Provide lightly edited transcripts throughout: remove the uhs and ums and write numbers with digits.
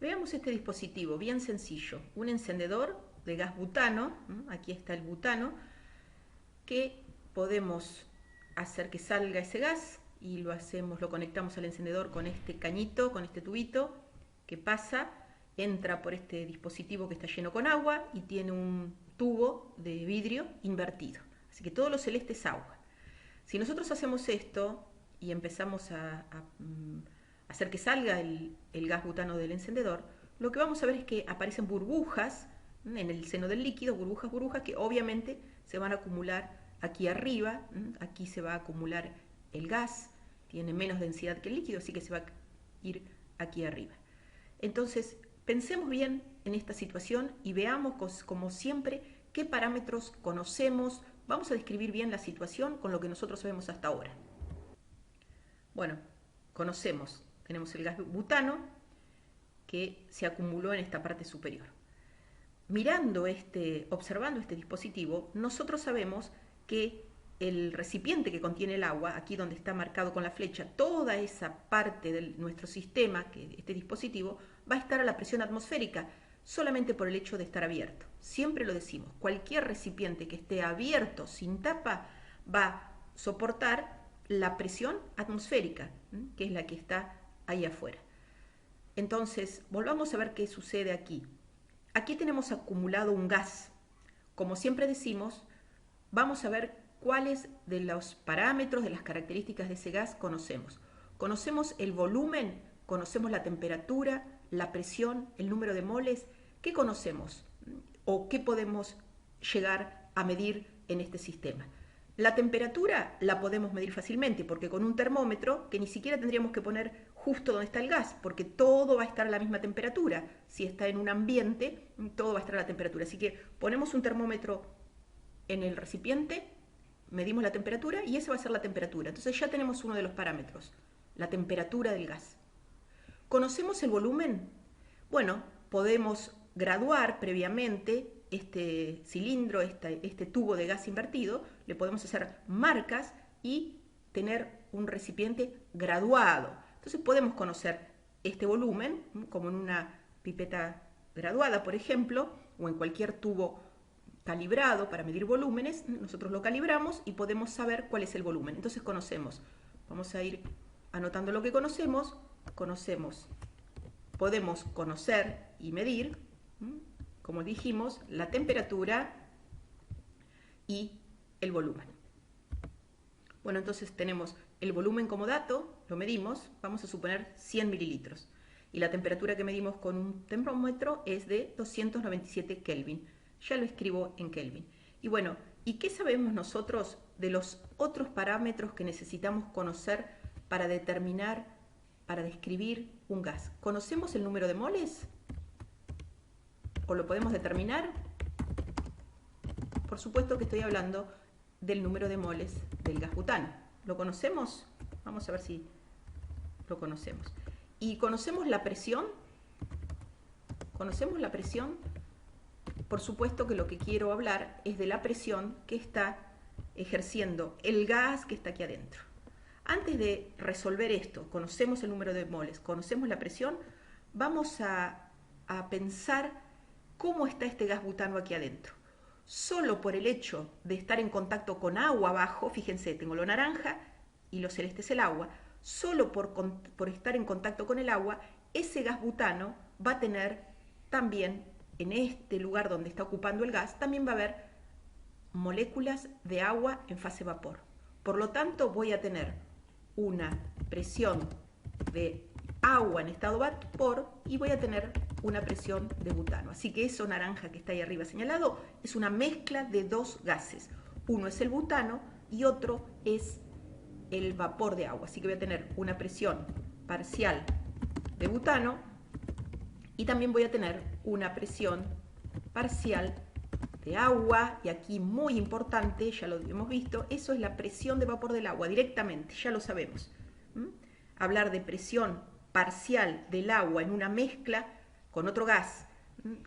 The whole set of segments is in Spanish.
Veamos este dispositivo, bien sencillo. Un encendedor de gas butano, aquí está el butano, que podemos hacer que salga ese gas y lo conectamos al encendedor con este cañito, con este tubito que pasa, entra por este dispositivo que está lleno con agua y tiene un tubo de vidrio invertido. Así que todo lo celeste es agua. Si nosotros hacemos esto y empezamos a hacer que salga el gas butano del encendedor, lo que vamos a ver es que aparecen burbujas en el seno del líquido, burbujas que obviamente se van a acumular aquí arriba. Aquí se va a acumular el gas, tiene menos densidad que el líquido, así que se va a ir aquí arriba. Entonces, pensemos bien en esta situación y veamos, como siempre, qué parámetros conocemos. Vamos a describir bien la situación con lo que nosotros sabemos hasta ahora. Bueno, tenemos el gas butano que se acumuló en esta parte superior. Observando este dispositivo, nosotros sabemos que el recipiente que contiene el agua, aquí donde está marcado con la flecha, toda esa parte de nuestro sistema, este dispositivo, va a estar a la presión atmosférica, solamente por el hecho de estar abierto. Siempre lo decimos, cualquier recipiente que esté abierto, sin tapa, va a soportar la presión atmosférica, que es la que está ahí afuera. Entonces, volvamos a ver qué sucede aquí. Aquí tenemos acumulado un gas. Como siempre decimos, vamos a ver cuáles de los parámetros, de las características de ese gas conocemos. Conocemos el volumen, conocemos la temperatura, la presión, el número de moles. ¿Qué conocemos o qué podemos llegar a medir en este sistema? La temperatura la podemos medir fácilmente porque con un termómetro, que ni siquiera tendríamos que poner justo donde está el gas, porque todo va a estar a la misma temperatura. Si está en un ambiente, todo va a estar a la temperatura. Así que ponemos un termómetro en el recipiente, medimos la temperatura y esa va a ser la temperatura. Entonces ya tenemos uno de los parámetros, la temperatura del gas. ¿Conocemos el volumen? Bueno, podemos graduar previamente este cilindro, este tubo de gas invertido, le podemos hacer marcas y tener un recipiente graduado. Entonces podemos conocer este volumen, como en una pipeta graduada, por ejemplo, o en cualquier tubo calibrado para medir volúmenes. Nosotros lo calibramos y podemos saber cuál es el volumen. Entonces vamos a ir anotando lo que conocemos. Podemos conocer y medir, como dijimos, la temperatura y el volumen. Bueno, entonces tenemos el volumen como dato, lo medimos, vamos a suponer 100 mililitros. Y la temperatura que medimos con un termómetro es de 297 Kelvin. Ya lo escribo en Kelvin. Y bueno, ¿y qué sabemos nosotros de los otros parámetros que necesitamos conocer para determinar, para describir un gas? ¿Conocemos el número de moles? ¿O lo podemos determinar? Por supuesto que estoy hablando del número de moles del gas butano. ¿Lo conocemos? Vamos a ver si lo conocemos. ¿Y conocemos la presión? ¿Conocemos la presión? Por supuesto que lo que quiero hablar es de la presión que está ejerciendo el gas que está aquí adentro. Antes de resolver esto, conocemos el número de moles, conocemos la presión, vamos a pensar cómo está este gas butano aquí adentro. Solo por el hecho de estar en contacto con agua abajo, fíjense, tengo lo naranja y lo celeste es el agua, solo por estar en contacto con el agua, ese gas butano va a tener también, en este lugar donde está ocupando el gas, también va a haber moléculas de agua en fase vapor. Por lo tanto, voy a tener una presión de agua en estado vapor y voy a tener una presión de butano. Así que eso naranja que está ahí arriba señalado es una mezcla de dos gases. Uno es el butano y otro es el vapor de agua. Así que voy a tener una presión parcial de butano y también voy a tener una presión parcial de agua. Y aquí muy importante, ya lo hemos visto, eso es la presión de vapor del agua directamente, ya lo sabemos. Hablar de presión parcial del agua en una mezcla con otro gas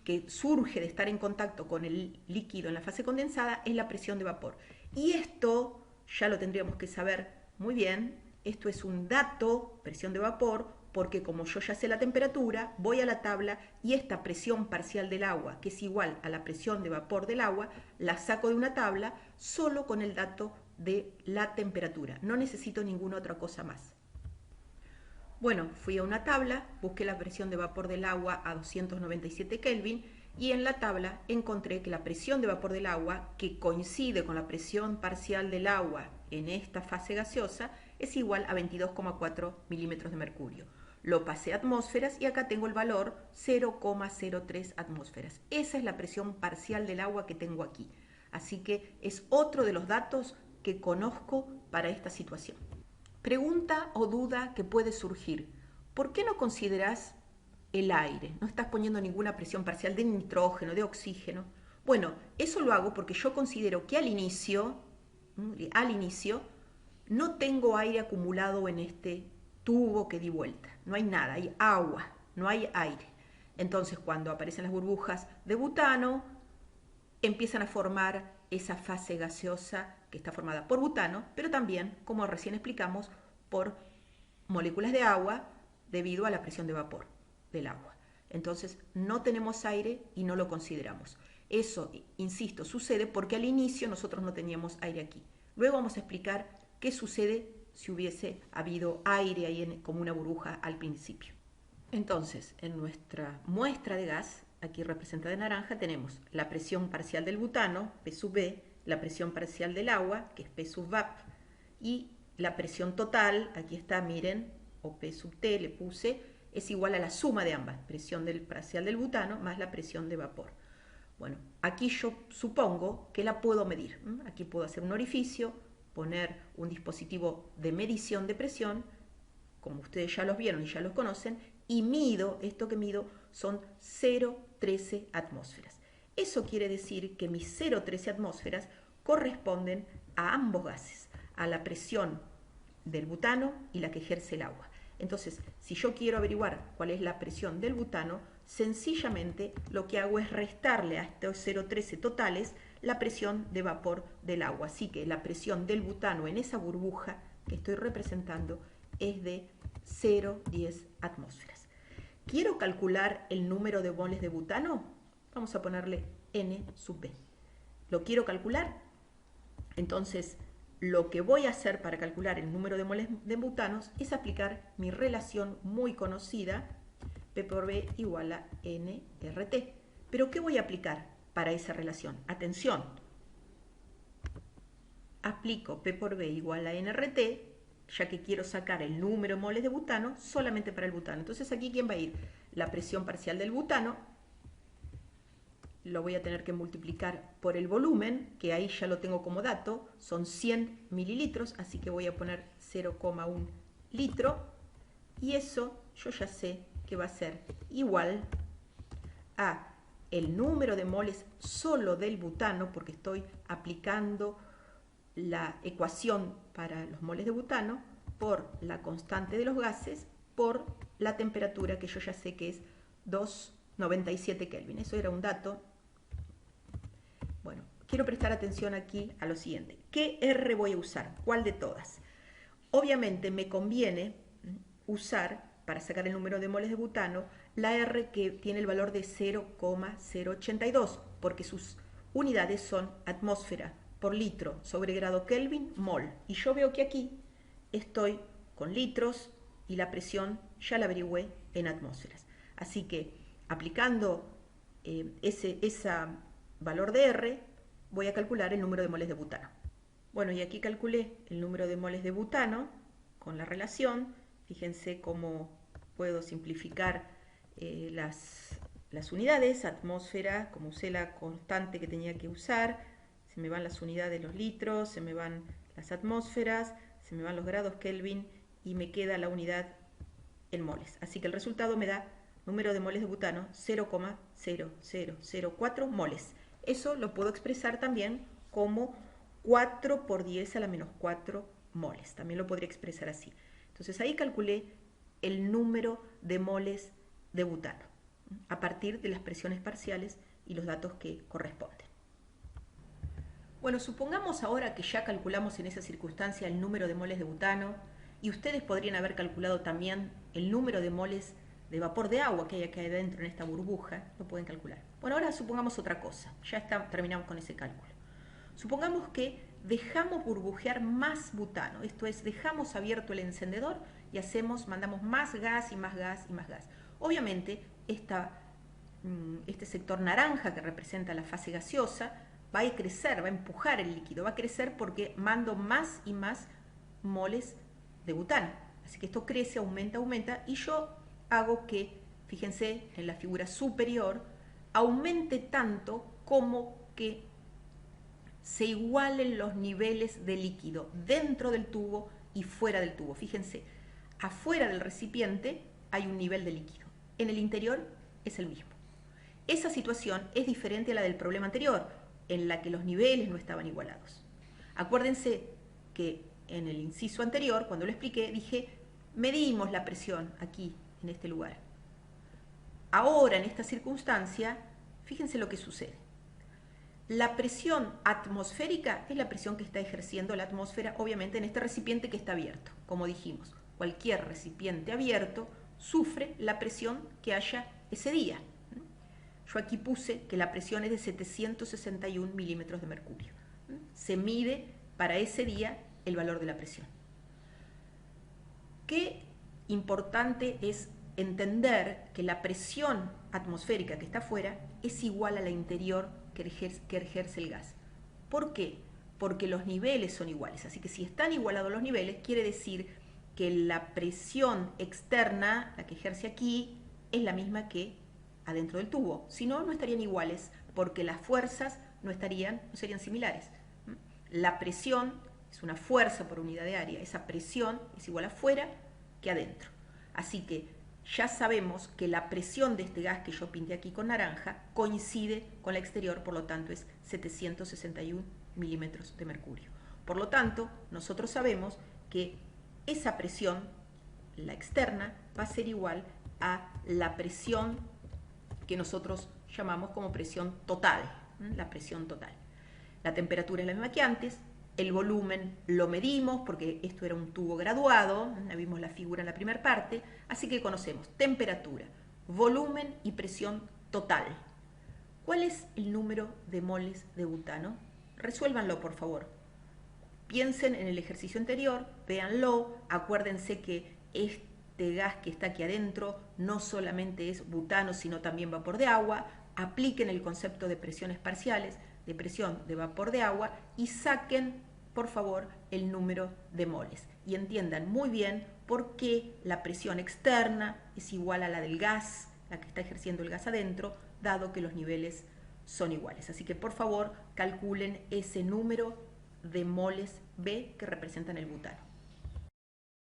que surge de estar en contacto con el líquido en la fase condensada es la presión de vapor. Y esto ya lo tendríamos que saber muy bien. Esto es un dato, presión de vapor, porque como yo ya sé la temperatura, voy a la tabla y esta presión parcial del agua, que es igual a la presión de vapor del agua, la saco de una tabla solo con el dato de la temperatura. No necesito ninguna otra cosa más. Bueno, fui a una tabla, busqué la presión de vapor del agua a 297 Kelvin y en la tabla encontré que la presión de vapor del agua, que coincide con la presión parcial del agua en esta fase gaseosa, es igual a 22,4 milímetros de mercurio. Lo pasé a atmósferas y acá tengo el valor 0,03 atmósferas. Esa es la presión parcial del agua que tengo aquí. Así que es otro de los datos que conozco para esta situación. Pregunta o duda que puede surgir. ¿Por qué no consideras el aire? No estás poniendo ninguna presión parcial de nitrógeno, de oxígeno. Bueno, eso lo hago porque yo considero que al inicio no tengo aire acumulado en este tubo que di vuelta. No hay nada, hay agua, no hay aire. Entonces, cuando aparecen las burbujas de butano, empiezan a formar esa fase gaseosa que está formada por butano, pero también, como recién explicamos, por moléculas de agua debido a la presión de vapor del agua. Entonces, no tenemos aire y no lo consideramos. Eso, insisto, sucede porque al inicio nosotros no teníamos aire aquí. Luego vamos a explicar qué sucede si hubiese habido aire ahí como una burbuja al principio. Entonces, en nuestra muestra de gas, aquí representada de naranja, tenemos la presión parcial del butano, P sub B, la presión parcial del agua, que es P sub VAP, y la presión total, aquí está, miren, o P sub T le puse, es igual a la suma de ambas, presión parcial del butano más la presión de vapor. Bueno, aquí yo supongo que la puedo medir. Aquí puedo hacer un orificio, poner un dispositivo de medición de presión, como ustedes ya los vieron y ya los conocen, y mido, esto que mido son 0,13 atmósferas. Eso quiere decir que mis 0,13 atmósferas corresponden a ambos gases, a la presión del butano y la que ejerce el agua. Entonces, si yo quiero averiguar cuál es la presión del butano, sencillamente lo que hago es restarle a estos 0,13 totales la presión de vapor del agua. Así que la presión del butano en esa burbuja que estoy representando es de 0,10 atmósferas. ¿Quiero calcular el número de moles de butano? Vamos a ponerle N sub B. ¿Lo quiero calcular? Entonces, lo que voy a hacer para calcular el número de moles de butanos es aplicar mi relación muy conocida, P por B igual a nRT. ¿Pero qué voy a aplicar para esa relación? Atención, aplico P por B igual a nRT, ya que quiero sacar el número de moles de butano solamente para el butano. Entonces aquí, ¿quién va a ir? La presión parcial del butano, lo voy a tener que multiplicar por el volumen, que ahí ya lo tengo como dato, son 100 mililitros, así que voy a poner 0,1 litro, y eso yo ya sé que va a ser igual a el número de moles solo del butano, porque estoy aplicando la ecuación para los moles de butano, por la constante de los gases, por la temperatura que yo ya sé que es 297 Kelvin. Eso era un dato. Bueno, quiero prestar atención aquí a lo siguiente. ¿Qué R voy a usar? ¿Cuál de todas? Obviamente me conviene usar, para sacar el número de moles de butano, la R que tiene el valor de 0,082, porque sus unidades son atmósfera por litro sobre grado Kelvin, mol. Y yo veo que aquí estoy con litros y la presión ya la averigüé en atmósferas. Así que aplicando ese valor de R, voy a calcular el número de moles de butano. Bueno, y aquí calculé el número de moles de butano con la relación. Fíjense cómo puedo simplificar las unidades. Atmósfera, como usé la constante que tenía que usar, se me van las unidades, los litros, se me van las atmósferas, se me van los grados Kelvin y me queda la unidad en moles. Así que el resultado me da número de moles de butano 0,0004 moles. Eso lo puedo expresar también como 4 por 10 a la menos 4 moles. También lo podría expresar así. Entonces ahí calculé el número de moles de butano a partir de las presiones parciales y los datos que corresponden. Bueno, supongamos ahora que ya calculamos en esa circunstancia el número de moles de butano y ustedes podrían haber calculado también el número de moles de vapor de agua que hay acá adentro en esta burbuja, lo pueden calcular. Bueno, ahora supongamos otra cosa, terminamos con ese cálculo. Supongamos que dejamos burbujear más butano, esto es, dejamos abierto el encendedor y mandamos más gas y más gas y más gas. Obviamente, este sector naranja que representa la fase gaseosa va a crecer, va a empujar el líquido, va a crecer porque mando más y más moles de butano. Así que esto crece, aumenta, aumenta, y yo hago que, fíjense, en la figura superior, aumente tanto como que se igualen los niveles de líquido dentro del tubo y fuera del tubo. Fíjense, afuera del recipiente hay un nivel de líquido, en el interior es el mismo. Esa situación es diferente a la del problema anterior, en la que los niveles no estaban igualados. Acuérdense que en el inciso anterior, cuando lo expliqué, dije, medimos la presión aquí, en este lugar. Ahora, en esta circunstancia, fíjense lo que sucede. La presión atmosférica es la presión que está ejerciendo la atmósfera, obviamente, en este recipiente que está abierto. Como dijimos, cualquier recipiente abierto sufre la presión que haya ese día. Yo aquí puse que la presión es de 761 milímetros de mercurio. Se mide para ese día el valor de la presión. Qué importante es entender que la presión atmosférica que está afuera es igual a la interior que ejerce el gas. ¿Por qué? Porque los niveles son iguales. Así que si están igualados los niveles, quiere decir que la presión externa, la que ejerce aquí, es la misma que adentro del tubo. Si no, no estarían iguales, porque las fuerzas no serían similares. La presión es una fuerza por unidad de área. Esa presión es igual afuera que adentro. Así que ya sabemos que la presión de este gas que yo pinté aquí con naranja coincide con la exterior, por lo tanto es 761 milímetros de mercurio. Por lo tanto, nosotros sabemos que esa presión, la externa, va a ser igual a la presión que nosotros llamamos como presión total, la presión total. La temperatura es la misma que antes, el volumen lo medimos porque esto era un tubo graduado, vimos la figura en la primera parte, así que conocemos temperatura, volumen y presión total. ¿Cuál es el número de moles de butano? Resuélvanlo, por favor. Piensen en el ejercicio anterior, véanlo, acuérdense que este gas que está aquí adentro no solamente es butano, sino también vapor de agua. Apliquen el concepto de presiones parciales, de presión de vapor de agua, y saquen, por favor, el número de moles. Y entiendan muy bien por qué la presión externa es igual a la del gas, la que está ejerciendo el gas adentro, dado que los niveles son iguales. Así que, por favor, calculen ese número de moles B que representan el butano.